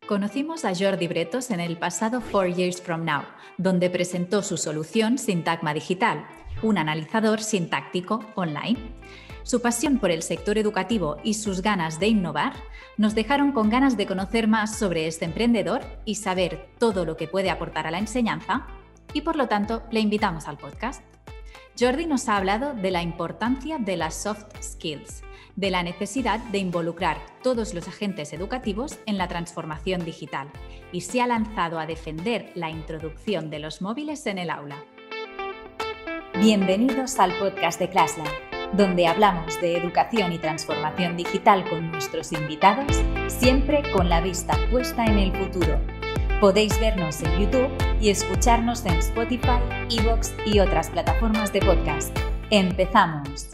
Conocimos a Jordi Bretos en el pasado 4 Years From Now, donde presentó su solución Sintagma Digital, un analizador sintáctico online. Su pasión por el sector educativo y sus ganas de innovar nos dejaron con ganas de conocer más sobre este emprendedor y saber todo lo que puede aportar a la enseñanza, y por lo tanto le invitamos al podcast. Jordi nos ha hablado de la importancia de las soft skills, de la necesidad de involucrar todos los agentes educativos en la transformación digital y se ha lanzado a defender la introducción de los móviles en el aula. Bienvenidos al podcast de ClassLab, donde hablamos de educación y transformación digital con nuestros invitados, siempre con la vista puesta en el futuro. Podéis vernos en YouTube y escucharnos en Spotify, iVoox y otras plataformas de podcast. ¡Empezamos!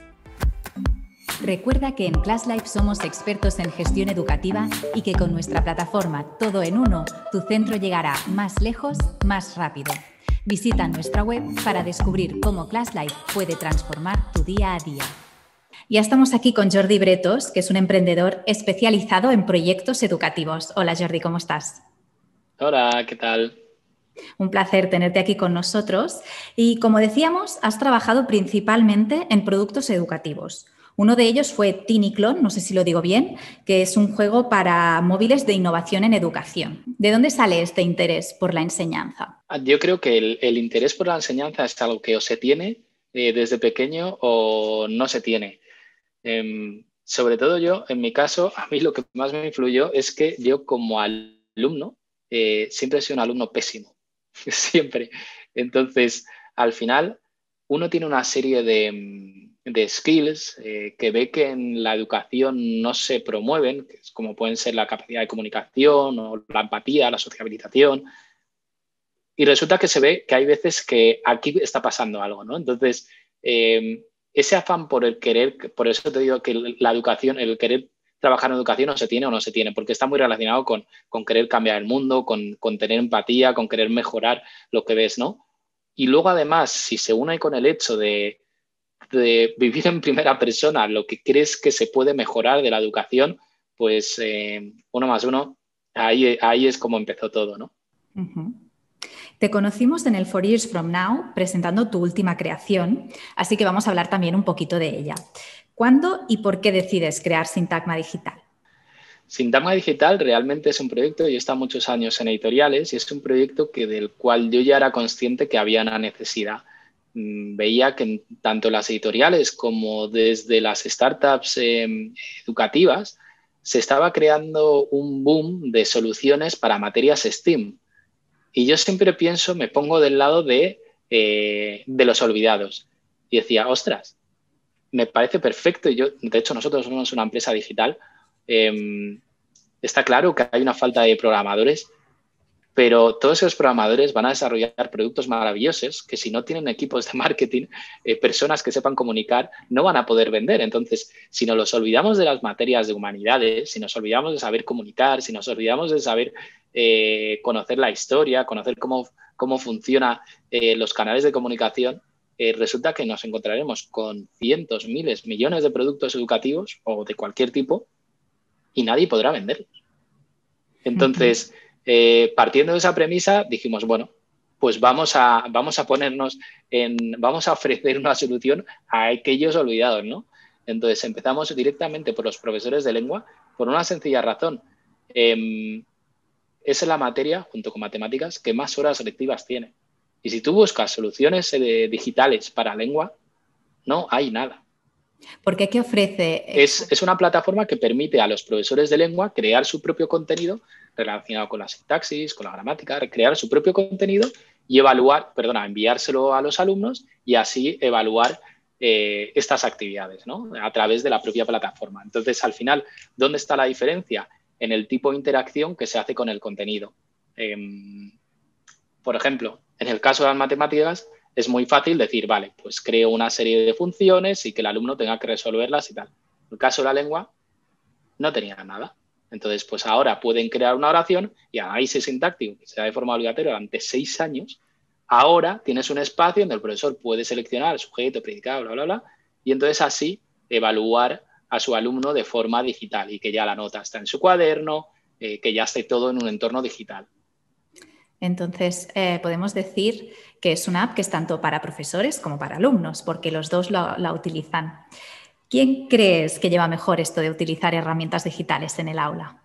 Recuerda que en ClassLife somos expertos en gestión educativa y que con nuestra plataforma Todo en Uno, tu centro llegará más lejos, más rápido. Visita nuestra web para descubrir cómo ClassLife puede transformar tu día a día. Ya estamos aquí con Jordi Bretos, que es un emprendedor especializado en proyectos educativos. Hola Jordi, ¿cómo estás? Hola, ¿qué tal? Un placer tenerte aquí con nosotros. Y como decíamos, has trabajado principalmente en productos educativos. Uno de ellos fue Tiniclon, no sé si lo digo bien, que es un juego para móviles de innovación en educación. ¿De dónde sale este interés por la enseñanza? Yo creo que el interés por la enseñanza es algo que o se tiene desde pequeño o no se tiene. Sobre todo yo, en mi caso, a mí lo que más me influyó es que yo como alumno siempre he sido un alumno pésimo, siempre. Entonces, al final, uno tiene una serie de skills que ve que en la educación no se promueven, como pueden ser la capacidad de comunicación o la empatía, la sociabilización, y resulta que se ve que hay veces que aquí está pasando algo, ¿no? Entonces, ese afán por el querer, por eso te digo que la educación, el querer trabajar en educación no se tiene o no se tiene, porque está muy relacionado con querer cambiar el mundo, con tener empatía, con querer mejorar lo que ves, ¿no? Y luego, además, si se une con el hecho de vivir en primera persona lo que crees que se puede mejorar de la educación, pues 1 más 1, ahí es como empezó todo, ¿no? Uh-huh. Te conocimos en el 4 Years From Now presentando tu última creación, así que vamos a hablar también un poquito de ella. ¿Cuándo y por qué decides crear Sintagma Digital? Sintagma Digital realmente es un proyecto, yo he estado muchos años en editoriales y es un proyecto del cual yo ya era consciente que había una necesidad. Veía que tanto las editoriales como desde las startups educativas se estaba creando un boom de soluciones para materias STEAM. Y yo siempre pienso, me pongo del lado de los olvidados. Y decía, ostras, me parece perfecto. Y de hecho, nosotros somos una empresa digital. Está claro que hay una falta de programadores, pero todos esos programadores van a desarrollar productos maravillosos que si no tienen equipos de marketing, personas que sepan comunicar, no van a poder vender. Entonces, si nos los olvidamos de las materias de humanidades, si nos olvidamos de saber comunicar, si nos olvidamos de saber conocer la historia, conocer cómo funcionan los canales de comunicación, resulta que nos encontraremos con cientos, miles, millones de productos educativos o de cualquier tipo y nadie podrá venderlos. Entonces, partiendo de esa premisa, dijimos, bueno, pues vamos a ofrecer una solución a aquellos olvidados, ¿no? Entonces, empezamos directamente por los profesores de lengua por una sencilla razón. Es la materia, junto con matemáticas, que más horas lectivas tiene. Y si tú buscas soluciones digitales para lengua, no hay nada. ¿Por qué? ¿Qué ofrece? Es una plataforma que permite a los profesores de lengua crear su propio contenido relacionado con la sintaxis, con la gramática, crear su propio contenido y enviárselo a los alumnos y así evaluar estas actividades, ¿no? A través de la propia plataforma. Entonces, al final, ¿dónde está la diferencia? En el tipo de interacción que se hace con el contenido. Por ejemplo, en el caso de las matemáticas, es muy fácil decir, vale, pues creo una serie de funciones y que el alumno tenga que resolverlas y tal. En el caso de la lengua, no tenía nada. Entonces, pues ahora pueden crear una oración y análisis sintáctico, que se da de forma obligatoria durante 6 años. Ahora tienes un espacio donde el profesor puede seleccionar sujeto, predicado, bla, bla, bla, y entonces así evaluar a su alumno de forma digital y que ya la nota está en su cuaderno, que ya esté todo en un entorno digital. Entonces, podemos decir que es una app que es tanto para profesores como para alumnos, porque los dos la utilizan. ¿Quién crees que lleva mejor esto de utilizar herramientas digitales en el aula?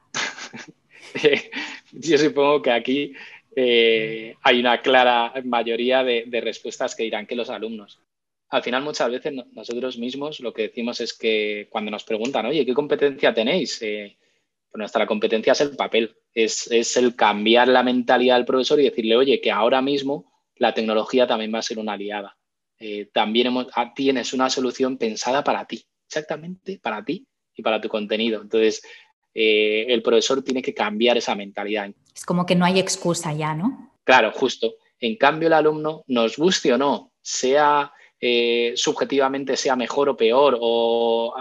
Yo supongo que aquí hay una clara mayoría de respuestas que dirán que los alumnos. Al final, muchas veces nosotros mismos lo que decimos es que cuando nos preguntan, oye, ¿qué competencia tenéis? Pues nuestra competencia es el papel, es el cambiar la mentalidad del profesor y decirle, oye, que ahora mismo la tecnología también va a ser una aliada. También tienes una solución pensada para ti, exactamente para ti y para tu contenido. Entonces, el profesor tiene que cambiar esa mentalidad. Es como que no hay excusa ya, ¿no? Claro, justo. En cambio, el alumno, nos guste o no, sea subjetivamente sea mejor o peor, o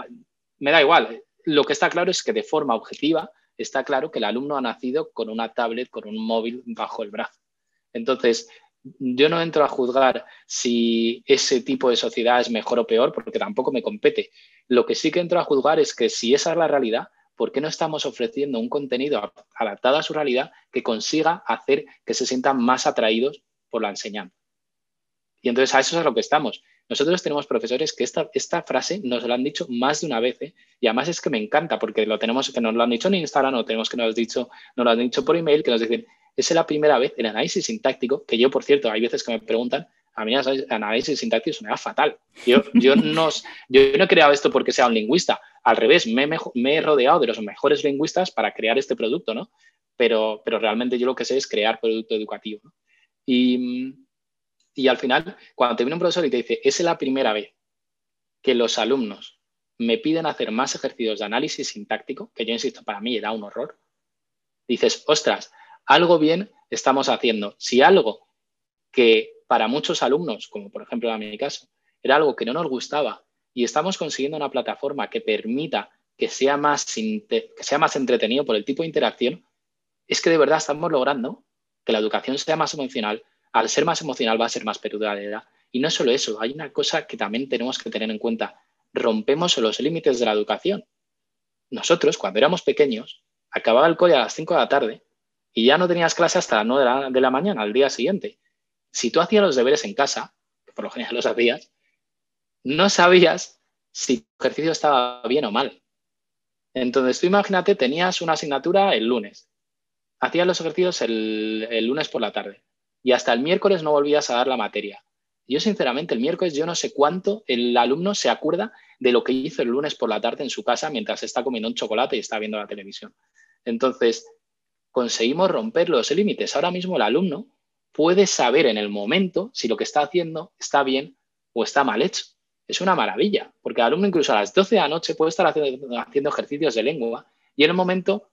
me da igual. Lo que está claro es que de forma objetiva está claro que el alumno ha nacido con una tablet, con un móvil bajo el brazo. Entonces, yo no entro a juzgar si ese tipo de sociedad es mejor o peor, porque tampoco me compete. Lo que sí que entro a juzgar es que si esa es la realidad, ¿por qué no estamos ofreciendo un contenido adaptado a su realidad que consiga hacer que se sientan más atraídos por la enseñanza? Y entonces a eso es a lo que estamos. Nosotros tenemos profesores que esta frase nos la han dicho más de una vez, y además es que me encanta porque que nos lo han dicho en Instagram, o tenemos que nos lo han dicho por email, que nos dicen, es la primera vez el análisis sintáctico, que yo, por cierto, hay veces que me preguntan, a mí el análisis sintáctico me da fatal. Yo no he creado esto porque sea un lingüista, al revés, me he rodeado de los mejores lingüistas para crear este producto, ¿no? Pero realmente yo lo que sé es crear producto educativo, ¿no? Y al final, cuando te viene un profesor y te dice, es la primera vez que los alumnos me piden hacer más ejercicios de análisis sintáctico, que yo insisto, para mí era un horror, dices, ostras, algo bien estamos haciendo. Si algo que para muchos alumnos, como por ejemplo en mi caso, era algo que no nos gustaba y estamos consiguiendo una plataforma que permita que sea más entretenido por el tipo de interacción, es que de verdad estamos logrando que la educación sea más emocional. Al ser más emocional va a ser más duradera. Y no solo eso, hay una cosa que también tenemos que tener en cuenta. Rompemos los límites de la educación. Nosotros, cuando éramos pequeños, acababa el cole a las 5 de la tarde y ya no tenías clase hasta las 9 de la mañana, al día siguiente. Si tú hacías los deberes en casa, que por lo general los hacías, no sabías si tu ejercicio estaba bien o mal. Entonces, tú imagínate, tenías una asignatura el lunes, hacías los ejercicios el lunes por la tarde y hasta el miércoles no volvías a dar la materia. Yo, sinceramente, el miércoles yo no sé cuánto el alumno se acuerda de lo que hizo el lunes por la tarde en su casa mientras está comiendo un chocolate y está viendo la televisión. Entonces, conseguimos romper los límites. Ahora mismo el alumno puede saber en el momento si lo que está haciendo está bien o está mal hecho. Es una maravilla, porque el alumno incluso a las 12 de la noche puede estar haciendo ejercicios de lengua y en el momento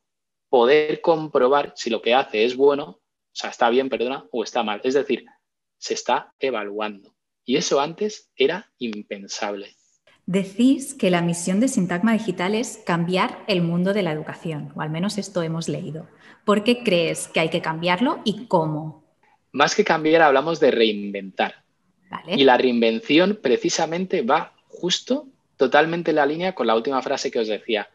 poder comprobar si lo que hace es bueno, o sea, está bien, perdona, o está mal. Es decir, se está evaluando. Y eso antes era impensable. Decís que la misión de Sintagma Digital es cambiar el mundo de la educación, o al menos esto hemos leído. ¿Por qué crees que hay que cambiarlo y cómo? Más que cambiar, hablamos de reinventar. ¿Vale? Y la reinvención precisamente va justo totalmente en la línea con la última frase que os decía,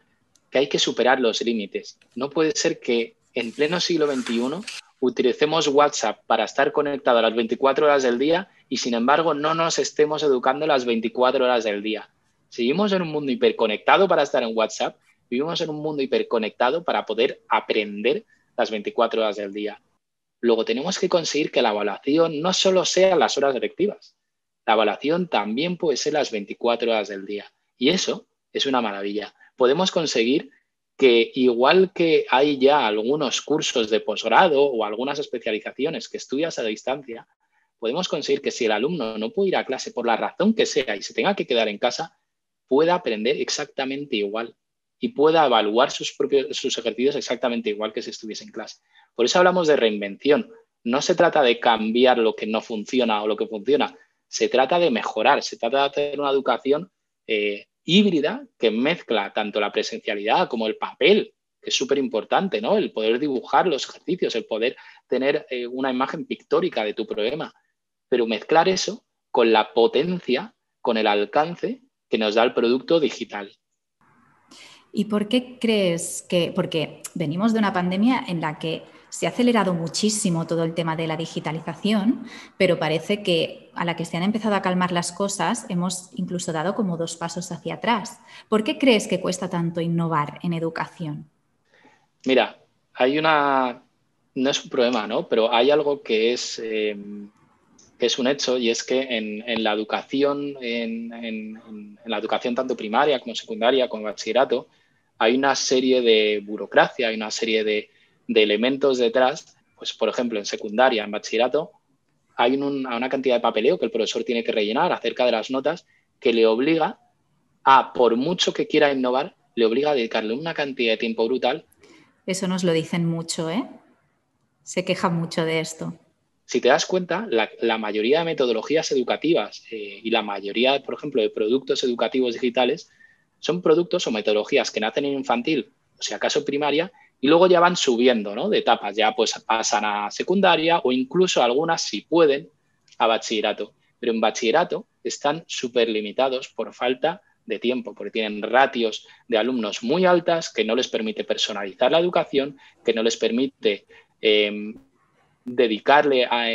que hay que superar los límites. No puede ser que en pleno siglo XXI utilicemos WhatsApp para estar conectados a las 24 horas del día y, sin embargo, no nos estemos educando las 24 horas del día. Seguimos en un mundo hiperconectado para estar en WhatsApp, vivimos en un mundo hiperconectado para poder aprender las 24 horas del día. Luego tenemos que conseguir que la evaluación no solo sea las horas lectivas, la evaluación también puede ser las 24 horas del día. Y eso es una maravilla. Podemos conseguir que, igual que hay ya algunos cursos de posgrado o algunas especializaciones que estudias a distancia, podemos conseguir que si el alumno no puede ir a clase por la razón que sea y se tenga que quedar en casa, pueda aprender exactamente igual y pueda evaluar sus ejercicios exactamente igual que si estuviese en clase. Por eso hablamos de reinvención. No se trata de cambiar lo que no funciona o lo que funciona. Se trata de mejorar, se trata de tener una educación híbrida que mezcla tanto la presencialidad como el papel, que es súper importante, ¿no? El poder dibujar los ejercicios, el poder tener una imagen pictórica de tu problema, pero mezclar eso con la potencia, con el alcance que nos da el producto digital. ¿Y por qué crees que...? Porque venimos de una pandemia en la que se ha acelerado muchísimo todo el tema de la digitalización, pero parece que a la que se han empezado a calmar las cosas hemos incluso dado como 2 pasos hacia atrás. ¿Por qué crees que cuesta tanto innovar en educación? Mira, no es un problema, ¿no? Pero hay algo que es un hecho y es que en la educación, en la educación tanto primaria como secundaria como bachillerato, hay una serie de burocracia, hay una serie de elementos detrás. Pues, por ejemplo, en secundaria, en bachillerato, hay una cantidad de papeleo que el profesor tiene que rellenar acerca de las notas que le obliga por mucho que quiera innovar, le obliga a dedicarle una cantidad de tiempo brutal. Eso nos lo dicen mucho, ¿eh? Se quejan mucho de esto. Si te das cuenta, la mayoría de metodologías educativas y la mayoría, por ejemplo, de productos educativos digitales son productos o metodologías que nacen en infantil, o si acaso primaria, y luego ya van subiendo, ¿no? De etapas, ya pues pasan a secundaria o incluso algunas, si pueden, a bachillerato. Pero en bachillerato están súper limitados por falta de tiempo, porque tienen ratios de alumnos muy altas que no les permite personalizar la educación, que no les permite dedicarle a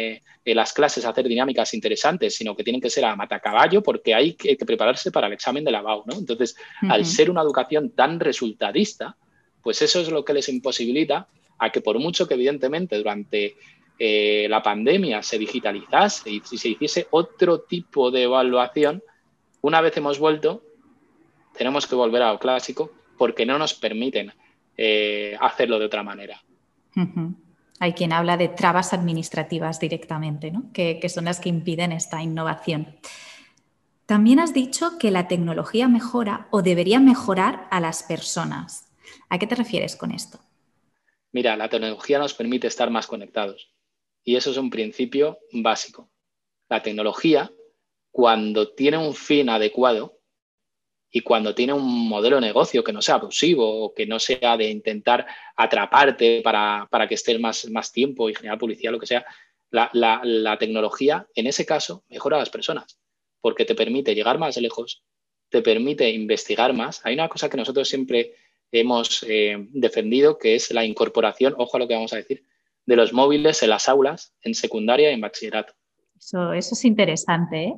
las clases a hacer dinámicas interesantes, sino que tienen que ser a matacaballo porque hay que prepararse para el examen de la BAU, ¿no? Entonces, al ser una educación tan resultadista, pues eso es lo que les imposibilita a que por mucho que evidentemente durante la pandemia se digitalizase y se hiciese otro tipo de evaluación, una vez hemos vuelto, tenemos que volver a lo clásico porque no nos permiten hacerlo de otra manera. Hay quien habla de trabas administrativas directamente, ¿no? Que son las que impiden esta innovación. También has dicho que la tecnología mejora o debería mejorar a las personas. ¿A qué te refieres con esto? Mira, la tecnología nos permite estar más conectados y eso es un principio básico. La tecnología, cuando tiene un fin adecuado y cuando tiene un modelo de negocio que no sea abusivo o que no sea de intentar atraparte para que estés más tiempo y generar publicidad, lo que sea, la tecnología, en ese caso, mejora a las personas porque te permite llegar más lejos, te permite investigar más. Hay una cosa que nosotros siempre hemos defendido, que es la incorporación, ojo a lo que vamos a decir, de los móviles en las aulas, en secundaria y en bachillerato. Eso es interesante, ¿eh?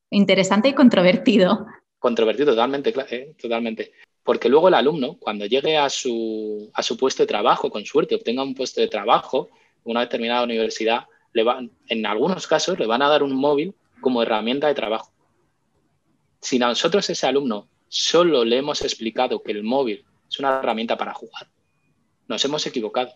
Interesante y controvertido. Controvertido, totalmente, totalmente. Porque luego el alumno, cuando llegue a su puesto de trabajo, con suerte, obtenga un puesto de trabajo, una determinada universidad, en algunos casos le van a dar un móvil como herramienta de trabajo. Si a nosotros, ese alumno, solo le hemos explicado que el móvil es una herramienta para jugar, nos hemos equivocado.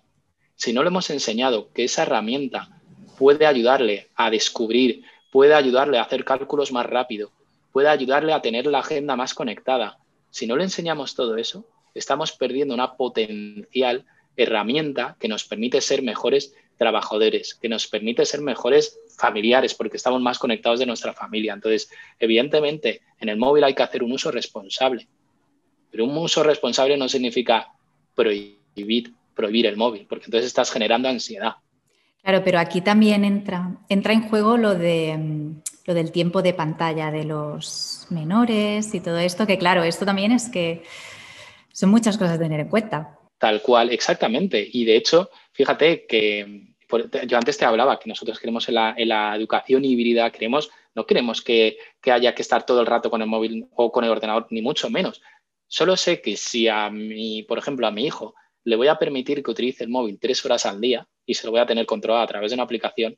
Si no le hemos enseñado que esa herramienta puede ayudarle a descubrir, puede ayudarle a hacer cálculos más rápido, puede ayudarle a tener la agenda más conectada, si no le enseñamos todo eso, estamos perdiendo una potencial herramienta que nos permite ser mejores trabajadores, que nos permite ser mejores familiares, porque estamos más conectados de nuestra familia. Entonces, evidentemente, en el móvil hay que hacer un uso responsable, pero un uso responsable no significa prohibir el móvil, porque entonces estás generando ansiedad. Claro, pero aquí también entra en juego lo del tiempo de pantalla de los menores y todo esto, que claro, esto también es que son muchas cosas a tener en cuenta. Tal cual, exactamente. Y de hecho, fíjate que yo antes te hablaba que nosotros queremos en la educación híbrida, no queremos que haya que estar todo el rato con el móvil o con el ordenador, ni mucho menos. Solo sé que si por ejemplo, a mi hijo le voy a permitir que utilice el móvil 3 horas al día y se lo voy a tener controlado a través de una aplicación,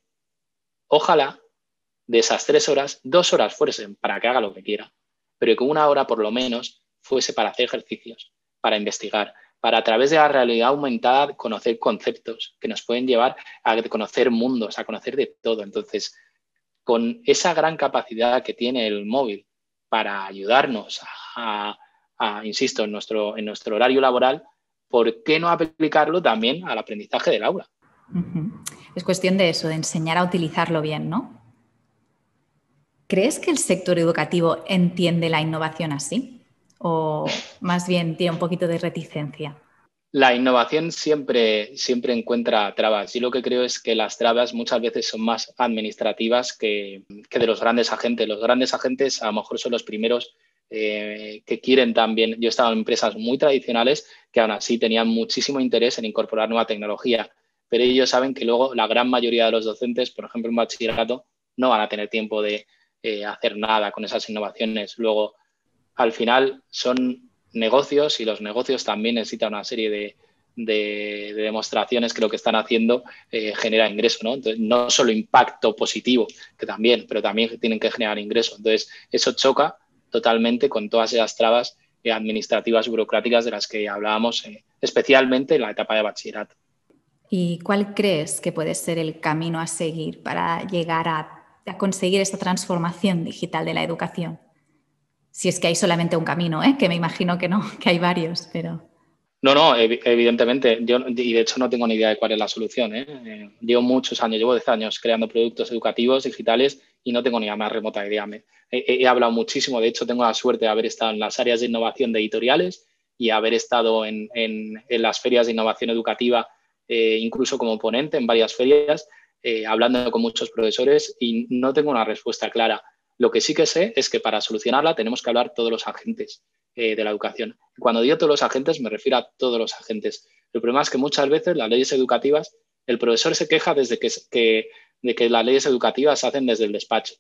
ojalá de esas 3 horas, 2 horas fuesen para que haga lo que quiera, pero que 1 hora por lo menos fuese para hacer ejercicios, para investigar, para a través de la realidad aumentada conocer conceptos que nos pueden llevar a conocer mundos, a conocer de todo. Entonces, con esa gran capacidad que tiene el móvil para ayudarnos insisto, en nuestro horario laboral, ¿por qué no aplicarlo también al aprendizaje del aula? Es cuestión de eso, de enseñar a utilizarlo bien, ¿no? ¿Crees que el sector educativo entiende la innovación así? ¿O más bien tiene un poquito de reticencia? La innovación siempre encuentra trabas. Y lo que creo es que las trabas muchas veces son más administrativas que de los grandes agentes. Los grandes agentes a lo mejor son los primeros que quieren también. Yo he estado en empresas muy tradicionales que aún así tenían muchísimo interés en incorporar nueva tecnología, pero ellos saben que luego la gran mayoría de los docentes, por ejemplo, en bachillerato, no van a tener tiempo de hacer nada con esas innovaciones. Luego, al final, son negocios y los negocios también necesitan una serie de demostraciones que lo que están haciendo genera ingreso, ¿no? Entonces, no solo impacto positivo, que también, pero también tienen que generar ingreso. Entonces, eso choca totalmente con todas esas trabas administrativas, burocráticas de las que hablábamos, especialmente en la etapa de bachillerato. ¿Y cuál crees que puede ser el camino a seguir para llegar a conseguir esta transformación digital de la educación? Si es que hay solamente un camino, que me imagino que no, que hay varios, pero... No, evidentemente. Y de hecho no tengo ni idea de cuál es la solución. Llevo muchos años, llevo 10 años creando productos educativos digitales y no tengo ni la más remota idea. He hablado muchísimo, de hecho tengo la suerte de haber estado en las áreas de innovación de editoriales y haber estado en las ferias de innovación educativa, incluso como ponente en varias ferias, hablando con muchos profesores y no tengo una respuesta clara. Lo que sí que sé es que para solucionarla tenemos que hablar todos los agentes de la educación. Cuando digo todos los agentes, me refiero a todos los agentes. El problema es que muchas veces las leyes educativas, el profesor se queja de que las leyes educativas se hacen desde el despacho.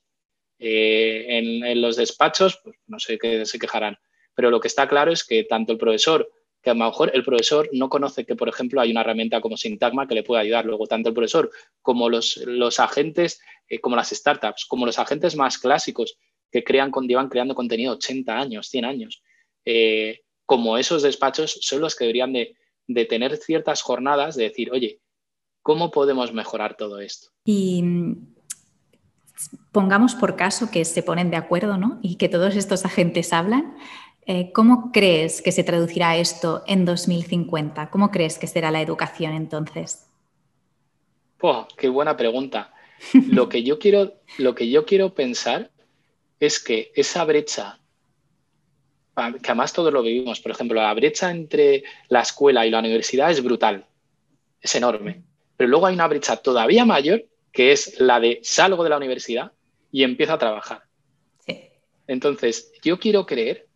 En los despachos, pues no sé qué se quejarán, pero lo que está claro es que tanto el profesor, que a lo mejor el profesor no conoce que, por ejemplo, hay una herramienta como Sintagma que le puede ayudar. Luego, tanto el profesor como los agentes, como las startups, como los agentes más clásicos que llevan creando contenido 80 años, 100 años, como esos despachos son los que deberían de tener ciertas jornadas de decir, oye, ¿cómo podemos mejorar todo esto? Y pongamos por caso que se ponen de acuerdo, ¿no? Y que todos estos agentes hablan. ¿Cómo crees que se traducirá esto en 2050? ¿Cómo crees que será la educación entonces? Oh, qué buena pregunta. Lo que yo quiero pensar es que esa brecha, que además todos lo vivimos, por ejemplo, la brecha entre la escuela y la universidad es brutal, es enorme. Pero luego hay una brecha todavía mayor, que es la de salgo de la universidad y empiezo a trabajar. Sí. Entonces, yo quiero creer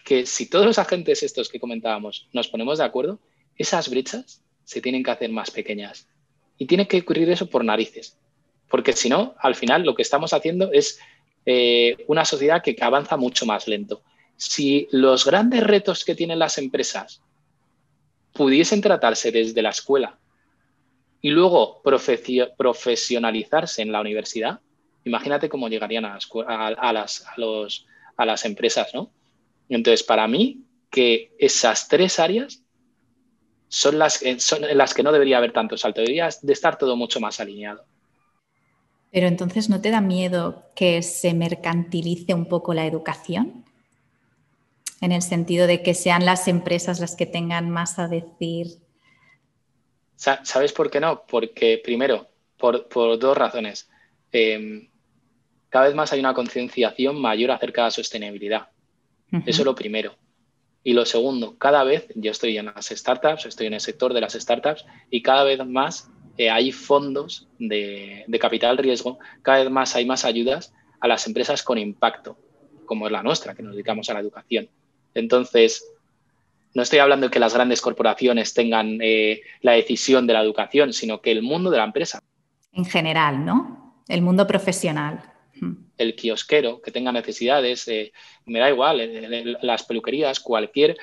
que si todos los agentes estos que comentábamos nos ponemos de acuerdo, esas brechas se tienen que hacer más pequeñas. Y tiene que ocurrir eso por narices. Porque si no, al final lo que estamos haciendo es una sociedad que avanza mucho más lento. Si los grandes retos que tienen las empresas pudiesen tratarse desde la escuela y luego profesionalizarse en la universidad, imagínate cómo llegarían a las empresas, ¿no? Entonces, para mí, que esas tres áreas son en las que no debería haber tanto salto, debería de estar todo mucho más alineado. Pero entonces, ¿no te da miedo que se mercantilice un poco la educación? En el sentido de que sean las empresas las que tengan más a decir. ¿Sabes por qué no? Porque, primero, por dos razones. Cada vez más hay una concienciación mayor acerca de la sostenibilidad. Eso es lo primero. Y lo segundo, cada vez, yo estoy en las startups, estoy en el sector de las startups y cada vez más hay fondos de capital riesgo, cada vez más hay más ayudas a las empresas con impacto, como es la nuestra, que nos dedicamos a la educación. Entonces, no estoy hablando de que las grandes corporaciones tengan la decisión de la educación, sino que el mundo de la empresa. En general, ¿no? El mundo profesional. El kiosquero que tenga necesidades, me da igual, las peluquerías, cualquier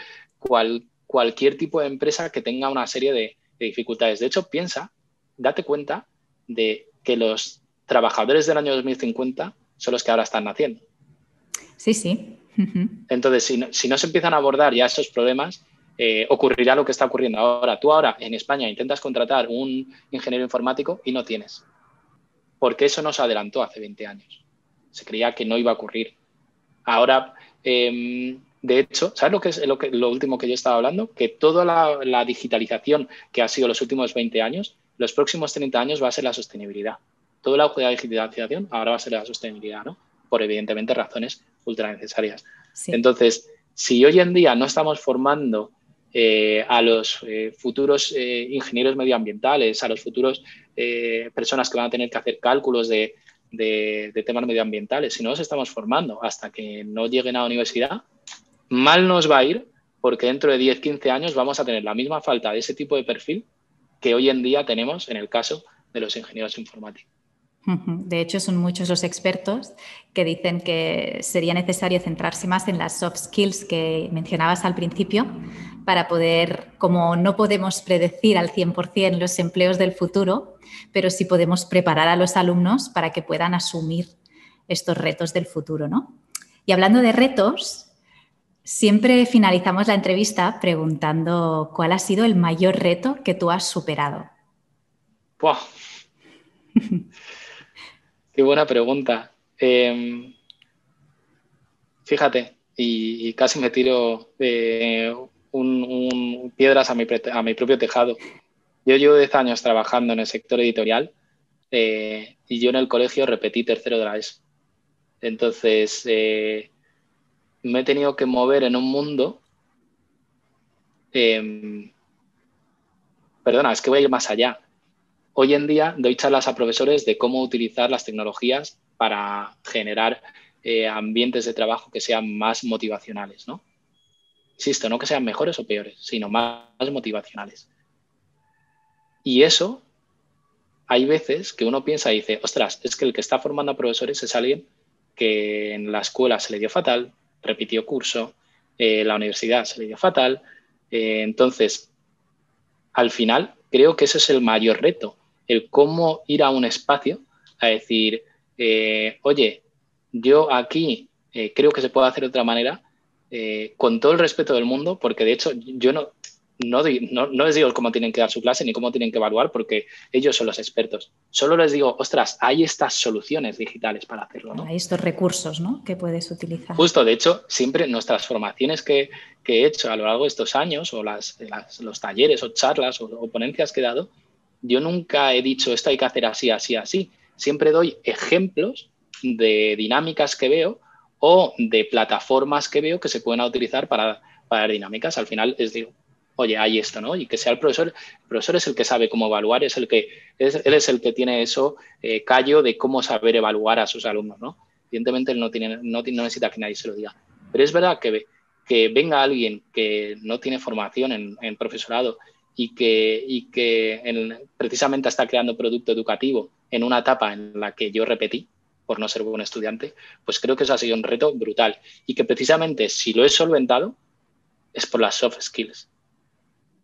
tipo de empresa que tenga una serie de dificultades. De hecho, date cuenta de que los trabajadores del año 2050 son los que ahora están naciendo. Sí, sí. Entonces, si no se empiezan a abordar ya esos problemas, ocurrirá lo que está ocurriendo ahora. Tú ahora en España intentas contratar un ingeniero informático y no tienes, porque eso no se adelantó hace 20 años. Se creía que no iba a ocurrir. Ahora, de hecho, ¿sabes lo que es lo último que yo estaba hablando? Que toda la digitalización que ha sido los últimos 20 años, los próximos 30 años va a ser la sostenibilidad. Todo el auge de la digitalización ahora va a ser la sostenibilidad, ¿no? Por evidentemente razones ultra necesarias. Sí. Entonces, si hoy en día no estamos formando a los futuros ingenieros medioambientales, a los futuros personas que van a tener que hacer cálculos de temas medioambientales, si no los estamos formando hasta que no lleguen a la universidad, mal nos va a ir porque dentro de 10, 15 años vamos a tener la misma falta de ese tipo de perfil que hoy en día tenemos en el caso de los ingenieros informáticos. De hecho, son muchos los expertos que dicen que sería necesario centrarse más en las soft skills que mencionabas al principio para poder, como no podemos predecir al 100% los empleos del futuro, pero sí podemos preparar a los alumnos para que puedan asumir estos retos del futuro, ¿no? Y hablando de retos, siempre finalizamos la entrevista preguntando cuál ha sido el mayor reto que tú has superado. ¡Buah! Qué buena pregunta. Fíjate, y casi me tiro piedras a mi propio tejado. Yo llevo 10 años trabajando en el sector editorial y yo en el colegio repetí tercero de la ESO. Entonces, me he tenido que mover en un mundo... perdona, es que voy a ir más allá. Hoy en día doy charlas a profesores de cómo utilizar las tecnologías para generar ambientes de trabajo que sean más motivacionales, ¿no? Insisto, no que sean mejores o peores, sino más motivacionales. Y eso, hay veces que uno piensa y dice, ostras, es que el que está formando a profesores es alguien que en la escuela se le dio fatal, repitió curso, la universidad se le dio fatal. Entonces, al final, creo que ese es el mayor reto, el cómo ir a un espacio a decir, oye, yo aquí creo que se puede hacer de otra manera, con todo el respeto del mundo, porque de hecho yo no les digo cómo tienen que dar su clase ni cómo tienen que evaluar, porque ellos son los expertos. Solo les digo, ostras, hay estas soluciones digitales para hacerlo, ¿no? Hay estos recursos, ¿no?, que puedes utilizar. Justo, de hecho, siempre nuestras formaciones que he hecho a lo largo de estos años, o los talleres o charlas o ponencias que he dado, yo nunca he dicho esto hay que hacer así, así, así. Siempre doy ejemplos de dinámicas que veo o de plataformas que veo que se pueden utilizar para dinámicas. Al final les digo, oye, hay esto, ¿no? Y que sea el profesor es el que sabe cómo evaluar, él es el que tiene eso callo de cómo saber evaluar a sus alumnos, ¿no? Evidentemente él no necesita que nadie se lo diga. Pero es verdad que venga alguien que no tiene formación en profesorado y que precisamente está creando producto educativo en una etapa en la que yo repetí por no ser buen estudiante, pues creo que eso ha sido un reto brutal. Y que precisamente si lo he solventado es por las soft skills.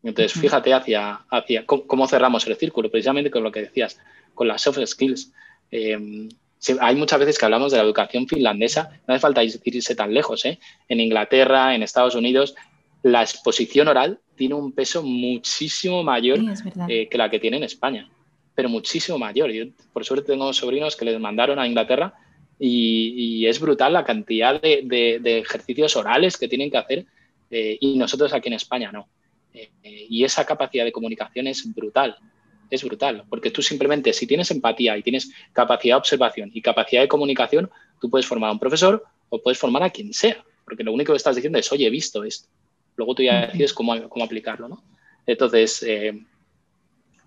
Entonces, fíjate hacia cómo cerramos el círculo, precisamente con lo que decías, con las soft skills. Hay muchas veces que hablamos de la educación finlandesa, no hace falta irse tan lejos, ¿eh? En Inglaterra, en Estados Unidos, la exposición oral tiene un peso muchísimo mayor que la que tiene en España, pero muchísimo mayor. Yo, por suerte, tengo sobrinos que les mandaron a Inglaterra y es brutal la cantidad de ejercicios orales que tienen que hacer y nosotros aquí en España no. Y esa capacidad de comunicación es brutal, porque tú simplemente, si tienes empatía y tienes capacidad de observación y capacidad de comunicación, tú puedes formar a un profesor o puedes formar a quien sea, porque lo único que estás diciendo es, oye, he visto esto. Luego tú ya decides cómo aplicarlo, ¿no? Entonces,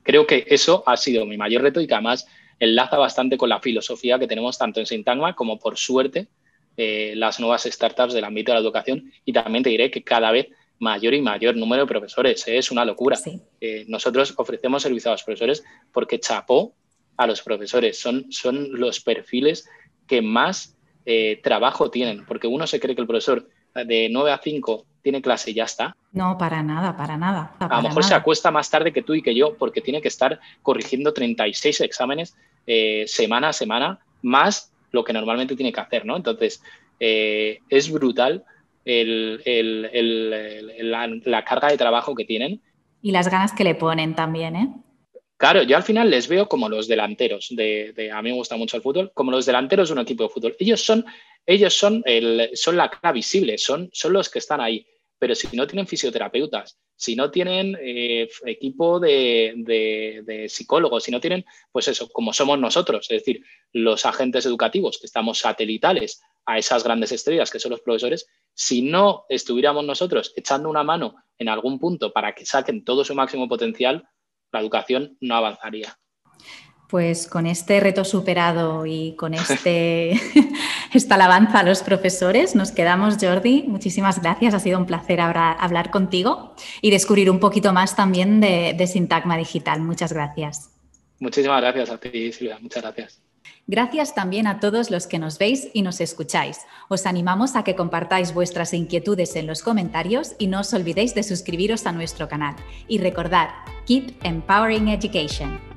creo que eso ha sido mi mayor reto y que además enlaza bastante con la filosofía que tenemos tanto en Sintagma como, por suerte, las nuevas startups del ámbito de la educación. Y también te diré que cada vez mayor y mayor número de profesores. Es una locura. Sí. Nosotros ofrecemos servicio a los profesores porque chapó a los profesores. Son los perfiles que más trabajo tienen, porque uno se cree que el profesor de 9 a 5 tiene clase y ya está. No, para nada, para nada. A lo mejor se acuesta más tarde que tú y que yo porque tiene que estar corrigiendo 36 exámenes semana a semana, más lo que normalmente tiene que hacer, ¿no? Entonces, es brutal la carga de trabajo que tienen. Y las ganas que le ponen también, ¿eh? Claro, yo al final les veo como los delanteros. A mí me gusta mucho el fútbol, como los delanteros de un equipo de fútbol. Ellos son la cara visible, son los que están ahí. Pero si no tienen fisioterapeutas, si no tienen equipo de psicólogos, si no tienen, pues eso, como somos nosotros, es decir, los agentes educativos que estamos satelitales a esas grandes estrellas que son los profesores, si no estuviéramos nosotros echando una mano en algún punto para que saquen todo su máximo potencial, la educación no avanzaría. Pues con este reto superado y con este esta alabanza a los profesores. Nos quedamos, Jordi. Muchísimas gracias. Ha sido un placer ahora hablar contigo y descubrir un poquito más también de Sintagma Digital. Muchas gracias. Muchísimas gracias a ti, Silvia. Muchas gracias. Gracias también a todos los que nos veis y nos escucháis. Os animamos a que compartáis vuestras inquietudes en los comentarios y no os olvidéis de suscribiros a nuestro canal. Y recordad, keep empowering education.